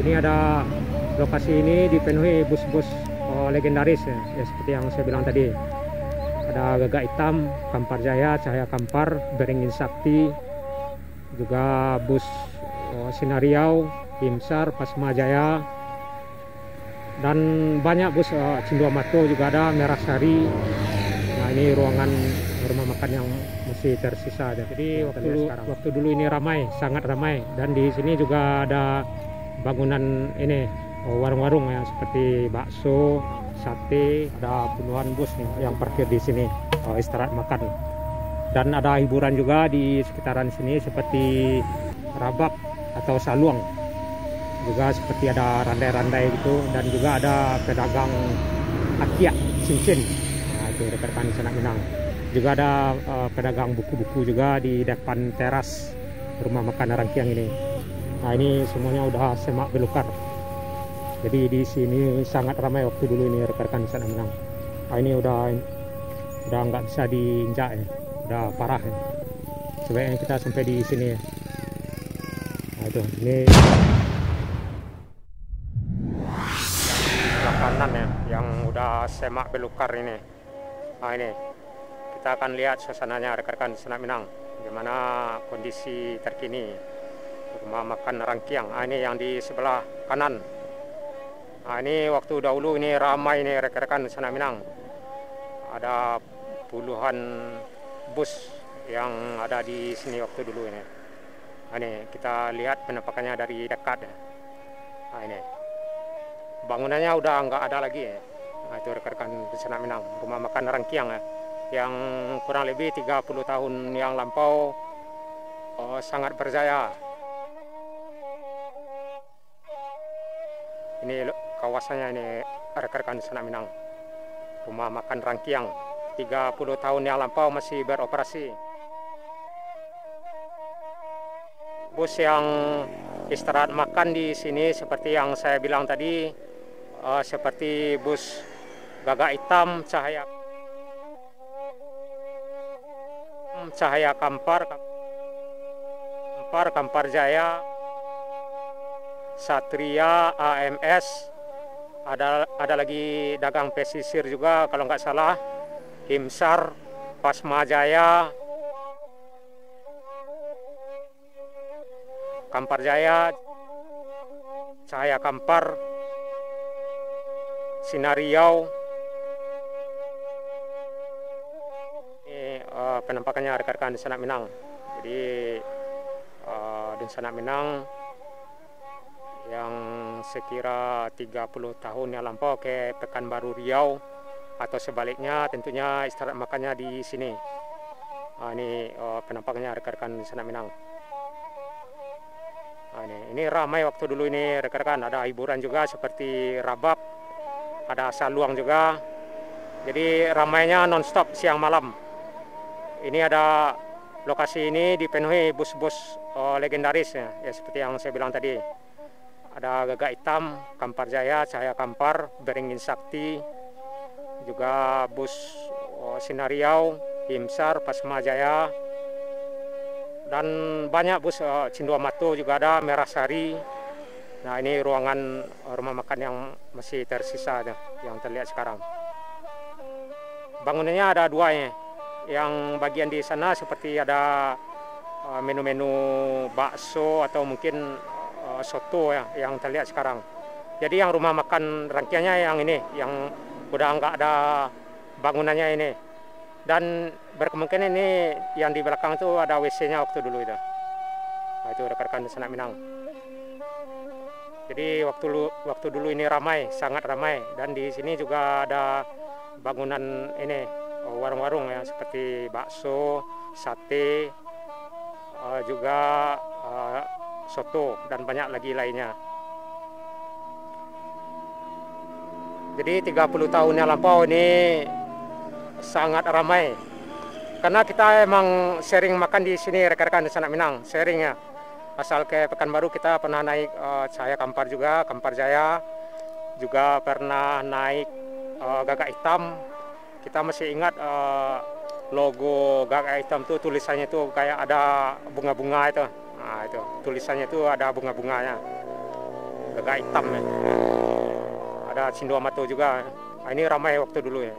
Ini ada lokasi ini dipenuhi bus-bus legendaris ya, seperti yang saya bilang tadi. Ada Gagak Hitam, Kampar Jaya, Cahaya Kampar, Beringin Sakti, juga bus Sinariau, Himsar, Pasma Jaya, dan banyak bus Cinduamato juga ada, Merah Sari. Nah ini ruangan rumah makan yang masih tersisa. Jadi waktu dulu ini ramai, sangat ramai, dan di sini juga ada bangunan ini warung-warung ya, seperti bakso, sate, ada puluhan bus nih yang parkir di sini istirahat makan. Dan ada hiburan juga di sekitaran sini seperti rabak atau saluang, juga seperti ada randai-randai gitu, dan juga ada pedagang akia cincin. Nah, itu rekan Sanak Minang. Juga ada pedagang buku-buku juga di depan teras rumah makan Rangkiang ini. Nah ini semuanya udah semak belukar. Jadi di sini sangat ramai waktu dulu ini rekan Sanak Minang. Nah ini udah nggak bisa diinjak ya, udah parah ya. Sebaiknya kita sampai di sini ya. Nah itu ini sebelah kanan ya, yang udah semak belukar ini. Nah ini kita akan lihat suasananya rekan-rekan Sanak Minang, bagaimana kondisi terkini rumah makan Rangkiang. Nah, ini yang di sebelah kanan. Nah, ini waktu dahulu ini ramai ini rekan-rekan Sanak Minang. Ada puluhan bus yang ada di sini waktu dulu ini. Nah, ini kita lihat penampakannya dari dekat ya. Nah, ini bangunannya udah nggak ada lagi ya. Nah, itu rekan-rekan Sanak Minang, rumah makan Rangkiang ya, yang kurang lebih 30 tahun yang lampau sangat berjaya. Ini kawasannya ini rekan-rekan Sanak Minang, rumah makan Rangkiang, 30 tahun yang lampau masih beroperasi. Bus yang istirahat makan di sini seperti yang saya bilang tadi, seperti bus Gagak Hitam, Cahaya Kampar, Kampar Jaya, Satria, AMS, ada lagi dagang pesisir juga kalau nggak salah, Himsar, Pasma Jaya, Kampar Jaya, Cahaya Kampar, Sinariau. Ini penampakannya rekan-rekan di Sanak Minang. Jadi di Sanak Minang yang sekira 30 tahun yang lampau ke Pekanbaru Riau atau sebaliknya, tentunya istirahat makannya di sini. Nah, ini penampakannya rekan-rekan di Sanak Minang. Nah, ini ramai waktu dulu ini rekan-rekan, ada hiburan juga seperti rabab, ada saluang juga. Jadi ramainya non-stop siang malam. Ini ada lokasi ini dipenuhi bus-bus legendaris ya, seperti yang saya bilang tadi. Ada Gagak Hitam, Kampar Jaya, Cahaya Kampar, Beringin Sakti, juga bus Sinariau, Himsar, Pasma Jaya, dan banyak bus Cinduamato juga ada, Merah Sari. Nah ini ruangan rumah makan yang masih tersisa ya, yang terlihat sekarang. Bangunannya ada dua ya. Yang bagian di sana seperti ada menu-menu bakso atau mungkin soto ya, yang terlihat sekarang. Jadi yang rumah makan Rangkiangnya yang ini, yang udah nggak ada bangunannya ini. Dan berkemungkinan ini yang di belakang itu ada WC-nya waktu dulu itu. Nah, itu rekan-rekan Sanak Minang. Jadi waktu dulu ini ramai, sangat ramai, dan di sini juga ada bangunan ini, warung-warung ya, seperti bakso, sate, juga soto, dan banyak lagi lainnya. Jadi 30 tahun yang lampau ini sangat ramai, karena kita emang sering makan di sini rekan-rekan di Sanak Minang, sering ya. Asal ke Pekanbaru kita pernah naik Cahaya Kampar juga, Kampar Jaya, juga pernah naik Gagak Hitam. Kita masih ingat logo Gagak Hitam tuh tulisannya tuh kayak ada bunga-bunga itu. Nah itu tulisannya tuh ada bunga-bunganya. gagak hitam ya. Ada Cinduamato juga. Nah, ini ramai waktu dulu ya.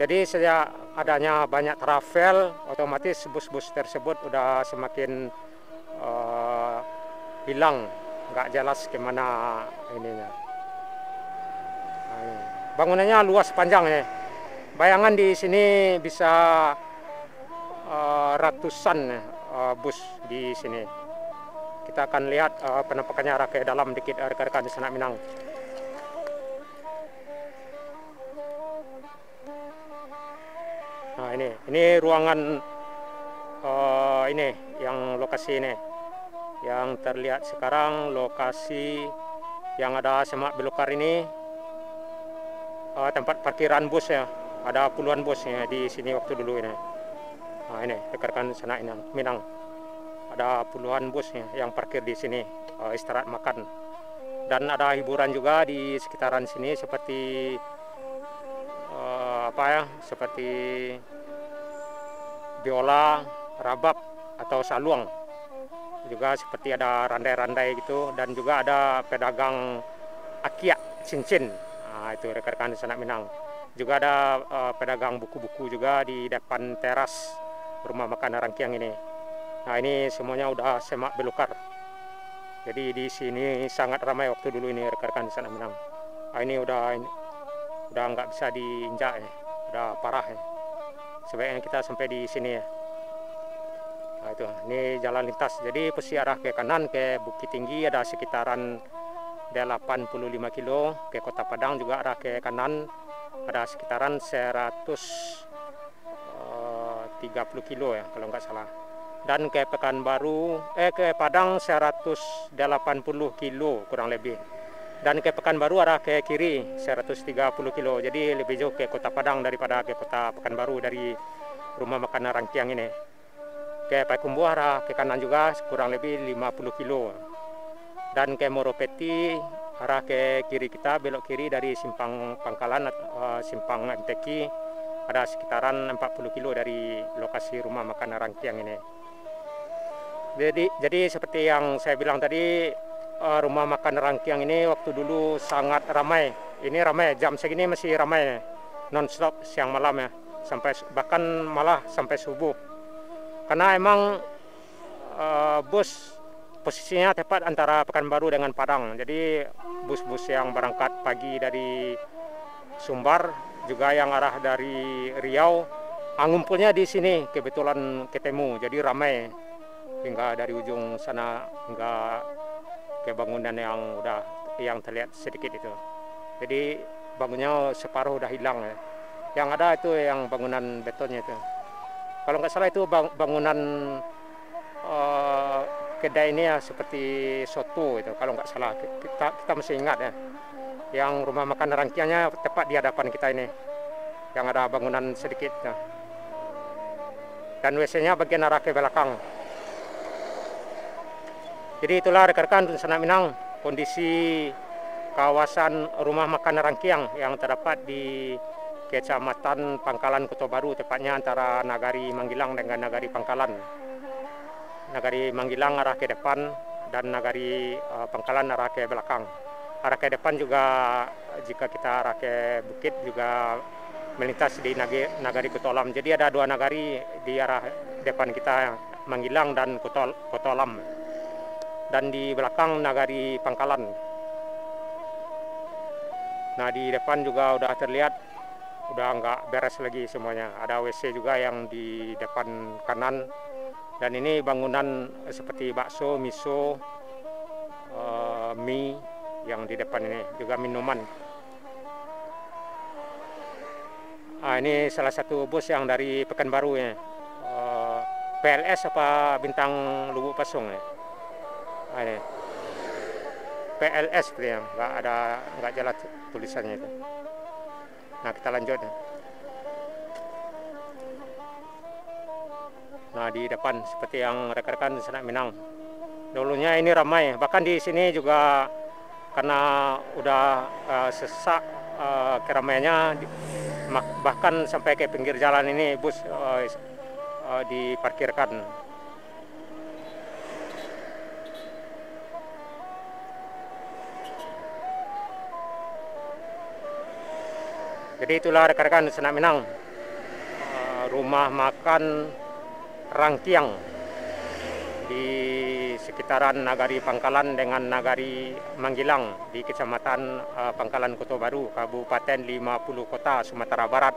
Jadi sejak adanya banyak travel, otomatis bus-bus tersebut udah semakin hilang, nggak jelas kemana ininya. Nah, ini. Bangunannya luas panjang ya. Bayangan di sini bisa ratusan bus di sini. Kita akan lihat penampakannya arah ke dalam dikit rekan-rekan di Sanak Minang. Nah ini ruangan ini yang lokasi ini yang terlihat sekarang, lokasi yang ada semak belukar ini tempat parkiran bus ya. Ada puluhan bus ya di sini waktu dulu ini. Nah ini rekan-rekan Sanak Minang. Ada puluhan bus ya yang parkir di sini istirahat makan. Dan ada hiburan juga di sekitaran sini seperti seperti biola, rabab atau saluang. Juga seperti ada randai-randai gitu, dan juga ada pedagang akiak cincin. Nah, itu rekan-rekan Sanak Minang. Juga ada pedagang buku-buku juga di depan teras rumah makan Rangkiang ini. Nah, ini semuanya udah semak belukar. Jadi di sini sangat ramai waktu dulu ini rekan-rekan Sanak Minang. Nah, ini udah nggak bisa diinjak ya. Udah parah ya. Sebaiknya kita sampai di sini ya. Nah, itu ini jalan lintas. Jadi posisi arah ke kanan ke Bukit Tinggi ada sekitaran 85 kilo, ke Kota Padang juga arah ke kanan ada sekitaran 130 kilo ya kalau nggak salah. Dan ke Pekanbaru ke Padang 180 kilo kurang lebih. Dan ke Pekanbaru arah ke kiri 130 kilo. Jadi lebih jauh ke Kota Padang daripada ke Kota Pekanbaru dari rumah makan Rangkiang ini. Ke Payakumbuh arah ke kanan juga kurang lebih 50 kilo. Dan ke Moropeti arah ke kiri kita, belok kiri dari simpang Pangkalan, simpang MTQ ada sekitaran 40 kilo dari lokasi rumah makan Rangkiang ini. Jadi seperti yang saya bilang tadi, rumah makan Rangkiang ini waktu dulu sangat ramai. Ini ramai, jam segini masih ramai, non-stop siang malam ya, sampai bahkan malah sampai subuh. Karena emang bus posisinya tepat antara Pekanbaru dengan Padang. Jadi bus-bus yang berangkat pagi dari Sumbar, juga yang arah dari Riau, ngumpulnya di sini kebetulan ketemu. Jadi ramai hingga dari ujung sana hingga ke bangunan yang terlihat sedikit itu. Jadi bangunnya separuh udah hilang ya. Yang ada itu yang bangunan betonnya itu. Kalau nggak salah itu bangunan kedai ini ya, seperti soto itu kalau nggak salah. Kita masih ingat ya. Yang rumah makan Rangkiangnya tepat di hadapan kita ini. Yang ada bangunan sedikit ya. Dan WC-nya bagian arah ke belakang. Jadi itulah rekan-rekan Sanak Minang kondisi kawasan rumah makan Rangkiang yang terdapat di Kecamatan Pangkalan Kota Baru, tepatnya antara Nagari Manggilang dengan Nagari Pangkalan. Nagari Manggilang arah ke depan dan Nagari Pangkalan arah ke belakang. Arah ke depan juga jika kita arah ke bukit juga melintas di Nagari Kotolam. Jadi ada dua nagari di arah depan kita, Manggilang dan Kotolam. Dan di belakang Nagari Pangkalan. Nah di depan juga udah terlihat udah nggak beres lagi semuanya. Ada WC juga yang di depan kanan. Dan ini bangunan seperti bakso, miso, mie yang di depan ini juga minuman. Ini salah satu bus yang dari Pekanbaru ya. PLS apa Bintang Lubuk Pasung ya. Ini PLS seperti yang nggak jelas tulisannya itu. Nah kita lanjut. Nah di depan seperti yang rekan-rekan Sanak Minang. Dulunya ini ramai, bahkan di sini juga karena udah sesak keramaiannya, bahkan sampai ke pinggir jalan ini bus diparkirkan. Jadi itulah rekan-rekan Senak Minang, rumah makan Rangkiang di sekitaran Nagari Pangkalan dengan Nagari Manggilang di Kecamatan Pangkalan Kota Baru, Kabupaten 50 Kota, Sumatera Barat,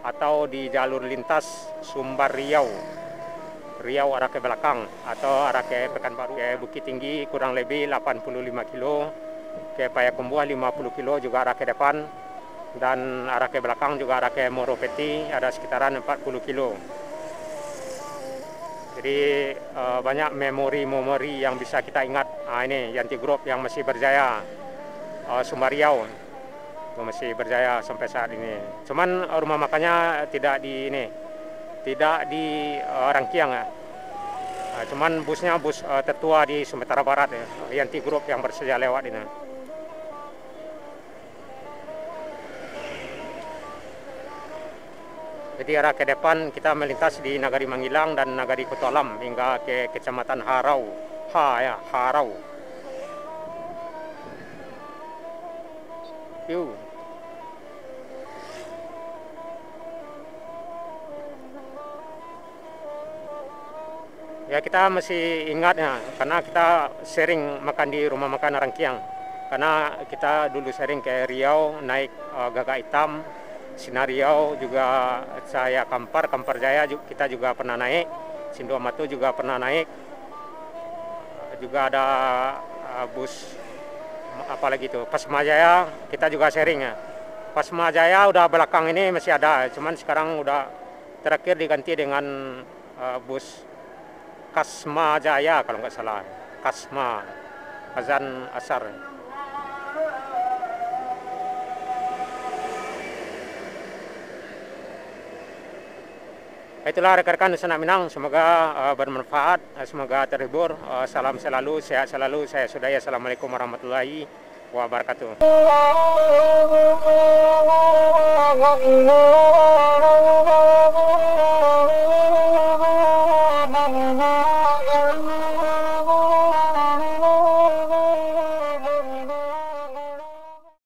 atau di jalur lintas Sumbar Riau. Riau arah ke belakang atau arah ke Pekanbaru, ke Bukit Tinggi kurang lebih 85 kilo, ke Payakumbuh 50 kilo juga arah ke depan, dan arah ke belakang juga arah ke Moropeti ada sekitaran 40 kilo. Jadi banyak memori-memori yang bisa kita ingat. Ini Yanti Group yang masih berjaya, Sumbar Riau masih berjaya sampai saat ini. Cuman rumah makannya tidak di Rangkiang ya. Cuman busnya bus tertua di Sumatera Barat ya, Yanti Group yang bersedia lewat ini. Jadi arah ke depan kita melintas di Nagari Manggilang dan Nagari Kota Alam hingga ke Kecamatan Harau. Harau. Yuk. Ya, kita masih ingat ya, karena kita sering makan di rumah makan Rangkiang. Karena kita dulu sering ke Riau naik Gagak Hitam, Sinar Riau, juga saya Kampar Jaya kita juga pernah naik, Sindo Amatu juga pernah naik. Juga ada bus apalagi itu, Pasma Jaya kita juga sering ya. Pasma Jaya udah belakang ini masih ada, cuman sekarang udah terakhir diganti dengan bus Kasma Jaya kalau nggak salah, Kasma azan asar. Itulah rekan-rekan Senak Minang, semoga bermanfaat, semoga terhibur. Salam selalu, sehat selalu. Saya Sudaya. Assalamualaikum warahmatullahi wabarakatuh.